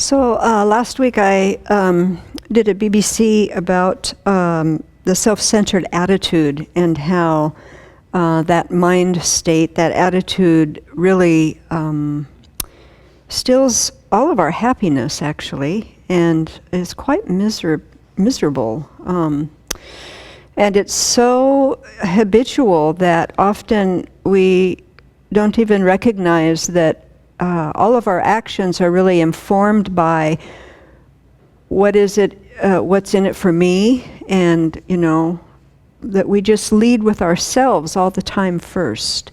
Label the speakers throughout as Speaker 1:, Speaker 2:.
Speaker 1: So last week I did a BBC about the self-centered attitude and how that mind state, that attitude really steals all of our happiness, actually, and is quite miserable. And it's so habitual that often we don't even recognize that all of our actions are really informed by what's in it for me, and that we just lead with ourselves all the time first.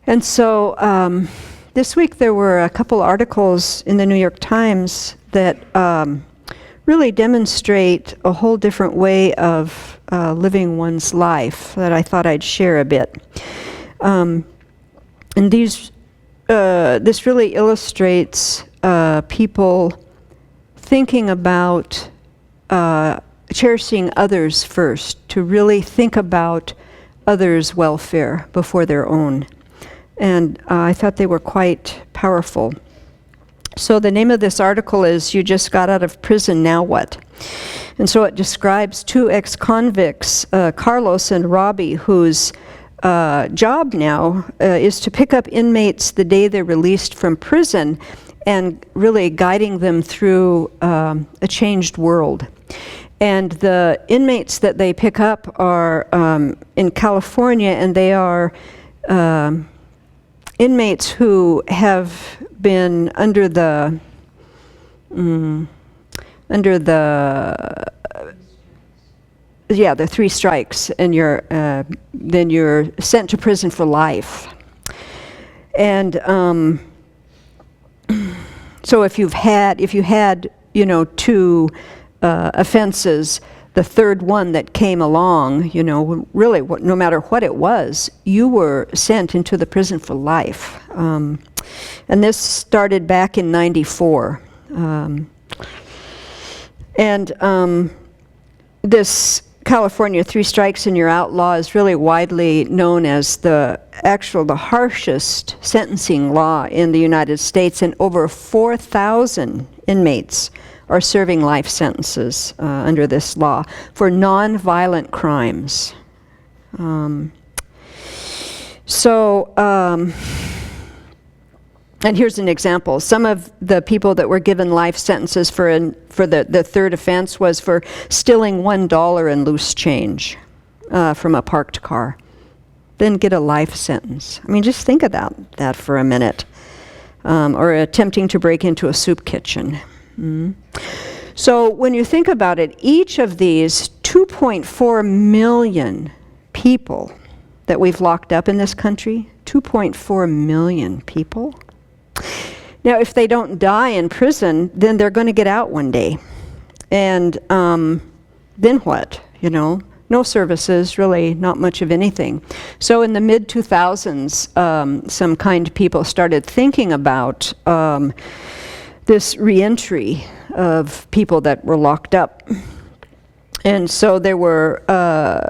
Speaker 1: And so this week there were a couple articles in the New York Times that really demonstrate a whole different way of living one's life that I thought I'd share a bit. And this really illustrates people thinking about cherishing others first, to really think about others' welfare before their own. And I thought they were quite powerful. So the name of this article is "You Just Got Out of Prison, Now What?" And so it describes two ex-convicts, Carlos and Robbie, whose job now is to pick up inmates the day they're released from prison and really guiding them through a changed world. And the inmates that they pick up are in California, and they are inmates who have been under the three strikes, and then you're sent to prison for life. And so if you had two offenses, the third one that came along, really, no matter what it was, you were sent into the prison for life. And this started back in '94. This California three strikes and you're outlaw is really widely known as the harshest sentencing law in the United States, and over 4,000 inmates are serving life sentences under this law for non-violent crimes. And here's an example. Some of the people that were given life sentences for the third offense was for stealing $1 in loose change from a parked car. Then get a life sentence. I mean, just think about that for a minute. Or attempting to break into a soup kitchen. So when you think about it, each of these 2.4 million people that we've locked up in this country, 2.4 million people. Now, if they don't die in prison, then they're going to get out one day. And then what? No services, really, not much of anything. So in the mid-2000s, some kind people started thinking about this reentry of people that were locked up. And so there were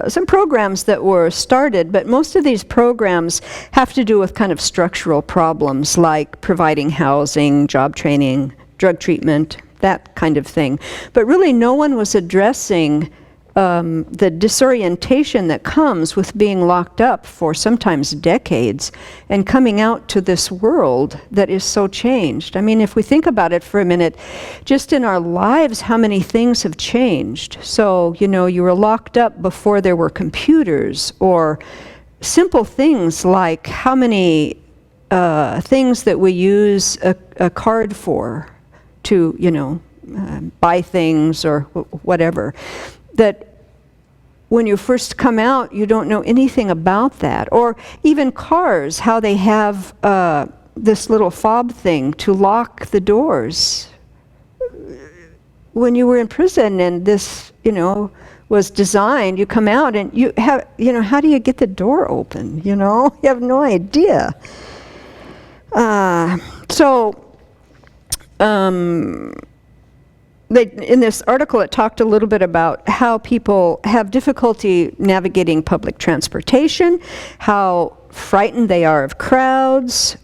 Speaker 1: some programs that were started, but most of these programs have to do with kind of structural problems like providing housing, job training, drug treatment, that kind of thing. But really no one was addressing the disorientation that comes with being locked up for sometimes decades and coming out to this world that is so changed. I mean, if we think about it for a minute, just in our lives, how many things have changed. So, you were locked up before there were computers, or simple things like how many things that we use a card for to, buy things or whatever. That when you first come out, you don't know anything about that. Or even cars, how they have this little fob thing to lock the doors. When you were in prison and this, was designed, you come out and you have, how do you get the door open? You have no idea. In this article, it talked a little bit about how people have difficulty navigating public transportation, how frightened they are of crowds,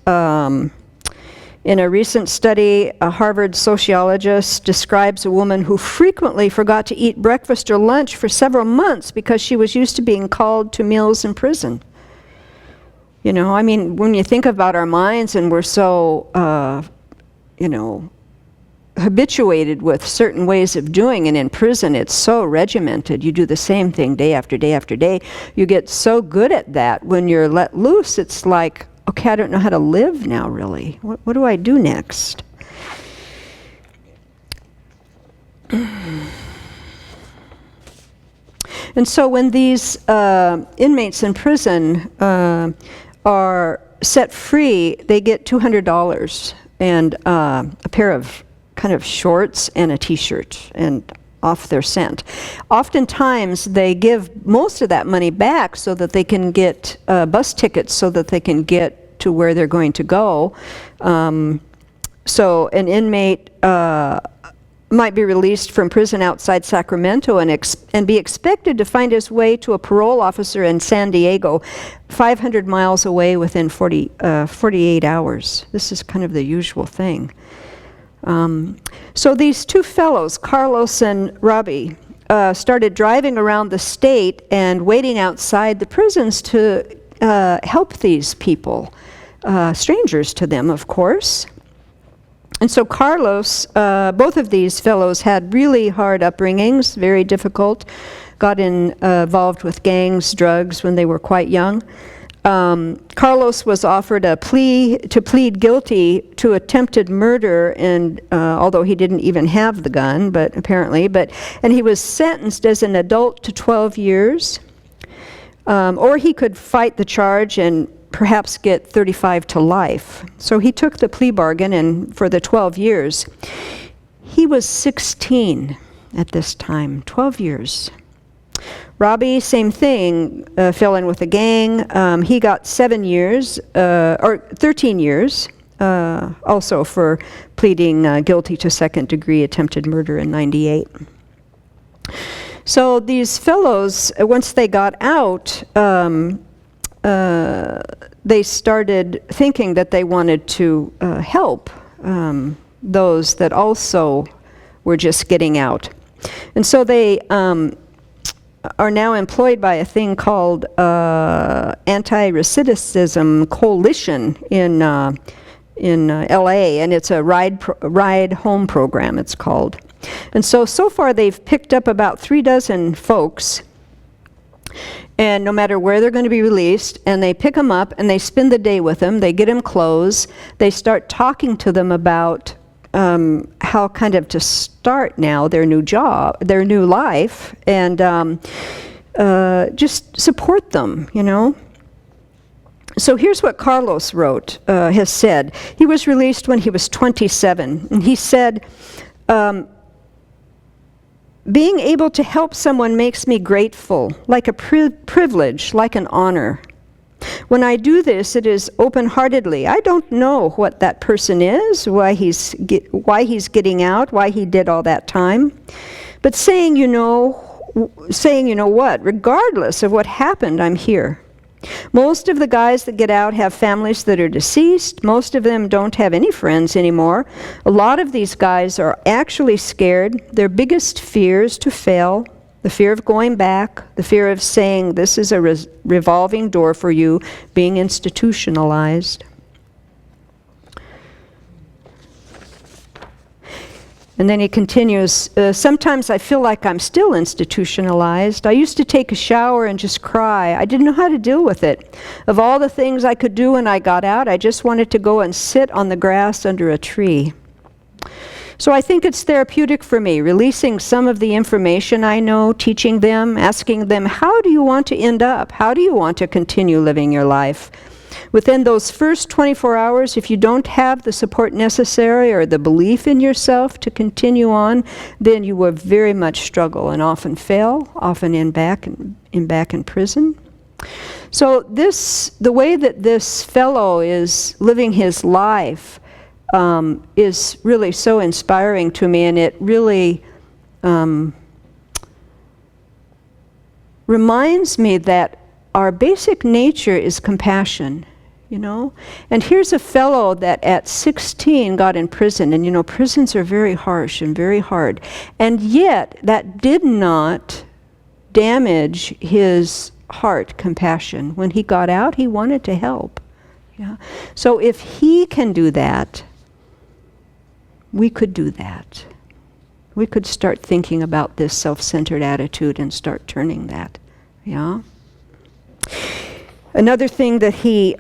Speaker 1: In a recent study, a Harvard sociologist describes a woman who frequently forgot to eat breakfast or lunch for several months because she was used to being called to meals in prison. You know, I mean, when you think about our minds and we're so, habituated with certain ways of doing, and in prison it's so regimented. You do the same thing day after day after day. You get so good at that. When you're let loose, it's like, okay, I don't know how to live now, really. What do I do next? And so when these inmates in prison are set free, they get $200 and a pair of kind of shorts and a t-shirt, and off they're sent. Oftentimes they give most of that money back so that they can get bus tickets so that they can get to where they're going to go. So an inmate might be released from prison outside Sacramento and be expected to find his way to a parole officer in San Diego, 500 miles away within 48 hours. This is kind of the usual thing. So these two fellows, Carlos and Robbie, started driving around the state and waiting outside the prisons to help these people, strangers to them, of course. And so Carlos, both of these fellows had really hard upbringings, very difficult, got involved with gangs, drugs when they were quite young. Carlos was offered a plea to plead guilty to attempted murder, and although he didn't even have the gun, but apparently, and he was sentenced as an adult to 12 years, or he could fight the charge and perhaps get 35 to life. So he took the plea bargain, and for the 12 years, he was 16 at this time, 12 years. Robbie, same thing, fell in with a gang. He got 7 years, or 13 years, also for pleading guilty to second-degree attempted murder in '98. So these fellows, once they got out, they started thinking that they wanted to help those that also were just getting out. And so they are now employed by a thing called Anti-Recidivism Coalition in LA, and it's a ride home program, it's called. And so far they've picked up about 36 folks, and no matter where they're going to be released, and they pick them up and they spend the day with them, they get them clothes, they start talking to them about how kind of to start now their new job, their new life, and just support them, you know. So here's what Carlos has said. He was released when he was 27, and he said, being able to help someone makes me grateful, like a privilege, like an honor. When I do this, it is open-heartedly. I don't know what that person is, why he's getting out, why he did all that time. But saying you know what, regardless of what happened, I'm here. Most of the guys that get out have families that are deceased. Most of them don't have any friends anymore. A lot of these guys are actually scared. Their biggest fear is to fail. The fear of going back, the fear of saying this is a revolving door for you, being institutionalized. And then he continues, sometimes I feel like I'm still institutionalized. I used to take a shower and just cry. I didn't know how to deal with it. Of all the things I could do when I got out, I just wanted to go and sit on the grass under a tree. So I think it's therapeutic for me, releasing some of the information I know, teaching them, asking them, how do you want to end up? How do you want to continue living your life? Within those first 24 hours, if you don't have the support necessary or the belief in yourself to continue on, then you will very much struggle and often fail, often end back in prison. So the way that this fellow is living his life is really so inspiring to me, and it really reminds me that our basic nature is compassion. you know? And here's a fellow that at 16 got in prison, and you know, prisons are very harsh and very hard. And yet, that did not damage his heart compassion. When he got out, he wanted to help. Yeah. So if he can do that, we could do that. We could start thinking about this self-centered attitude and start turning that. Yeah. Another thing that he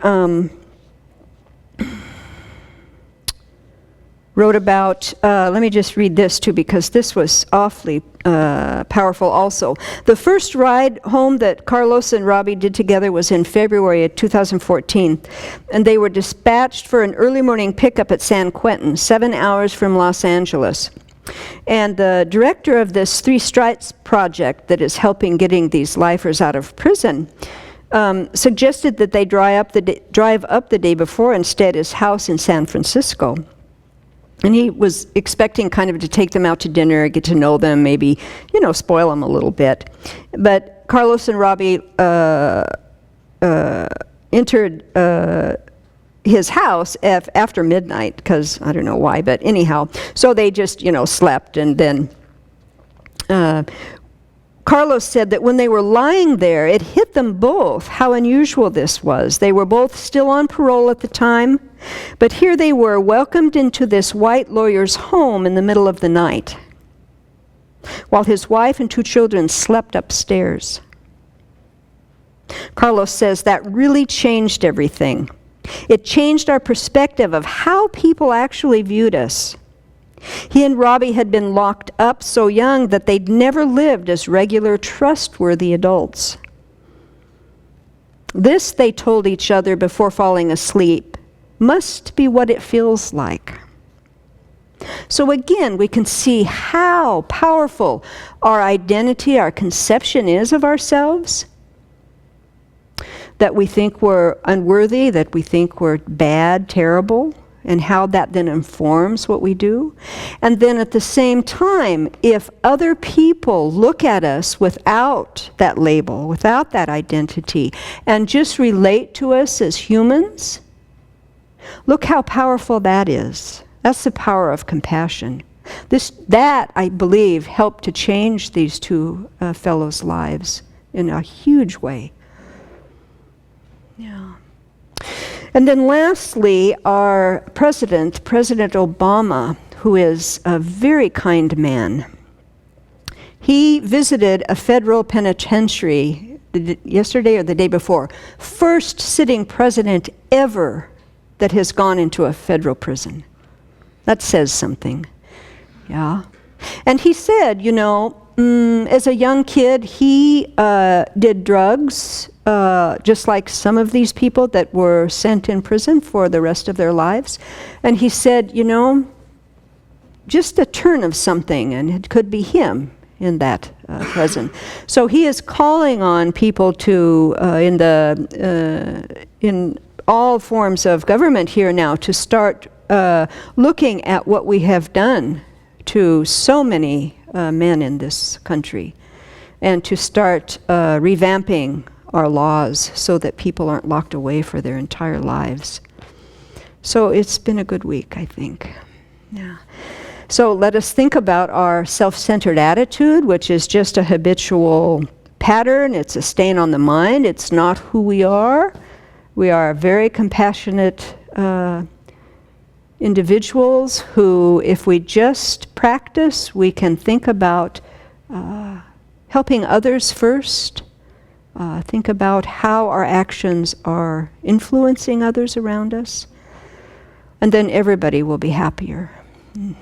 Speaker 1: wrote about, let me just read this too, because this was awfully powerful also. The first ride home that Carlos and Robbie did together was in February of 2014, and they were dispatched for an early morning pickup at San Quentin, 7 hours from Los Angeles. And the director of this Three Stripes project that is helping getting these lifers out of prison suggested that they drive up the day before and stay at his house in San Francisco. And he was expecting kind of to take them out to dinner, get to know them, maybe, you know, spoil them a little bit. But Carlos and Robbie entered his house after midnight, because I don't know why, but anyhow. So they just, you know, slept, and then Carlos said that when they were lying there, it hit them both how unusual this was. They were both still on parole at the time, but here they were, welcomed into this white lawyer's home in the middle of the night, while his wife and 2 children slept upstairs. Carlos says that really changed everything. It changed our perspective of how people actually viewed us. He and Robbie had been locked up so young that they'd never lived as regular, trustworthy adults. This, they told each other before falling asleep, must be what it feels like. So again, we can see how powerful our identity, our conception is of ourselves. That we think we're unworthy, that we think we're bad, terrible, and how that then informs what we do. And then at the same time, if other people look at us without that label, without that identity, and just relate to us as humans, look how powerful that is. That's the power of compassion. That, I believe, helped to change these 2 fellows' lives in a huge way. Yeah. And then lastly, our President Obama, who is a very kind man. He visited a federal penitentiary yesterday or the day before. First sitting president ever that has gone into a federal prison. That says something. Yeah. And he said, you know, as a young kid, he did drugs, just like some of these people that were sent in prison for the rest of their lives. And he said, you know, just a turn of something, and it could be him in that prison. So he is calling on people to, in all forms of government here now, to start looking at what we have done to so many men in this country, and to start revamping our laws so that people aren't locked away for their entire lives. So it's been a good week, I think. Yeah. So let us think about our self-centered attitude, which is just a habitual pattern. It's a stain on the mind. It's not who we are. We are very compassionate individuals who, if we just practice, we can think about helping others first, think about how our actions are influencing others around us, and then everybody will be happier. Yeah.